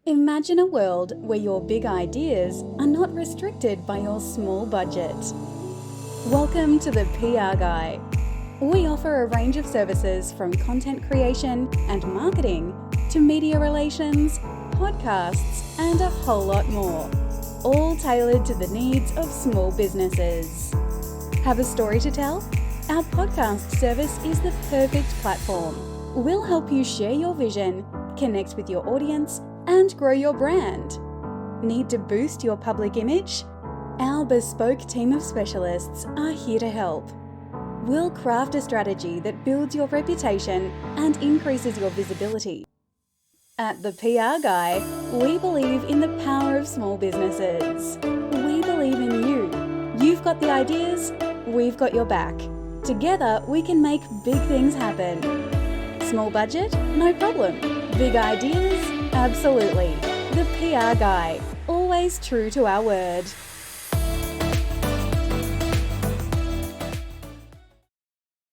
Imagine a world where your big ideas are not restricted by your small budget. Welcome to the PR Guy. We offer a range of services from content creation and marketing to media relations, podcasts, and a whole lot more, all tailored to the needs of small businesses. Have a story to tell? Our podcast service is the perfect platform. We'll help you share your vision, connect with your audience, and grow your brand. Need to boost your public image? Our bespoke team of specialists are here to help. We'll craft a strategy that builds your reputation and increases your visibility. At the PR Guy, we believe in the power of small businesses. We believe in you. You've got the ideas, we've got your back. Together, we can make big things happen. Small budget? No problem. Big ideas? Absolutely. The PR Guy, always true to our word.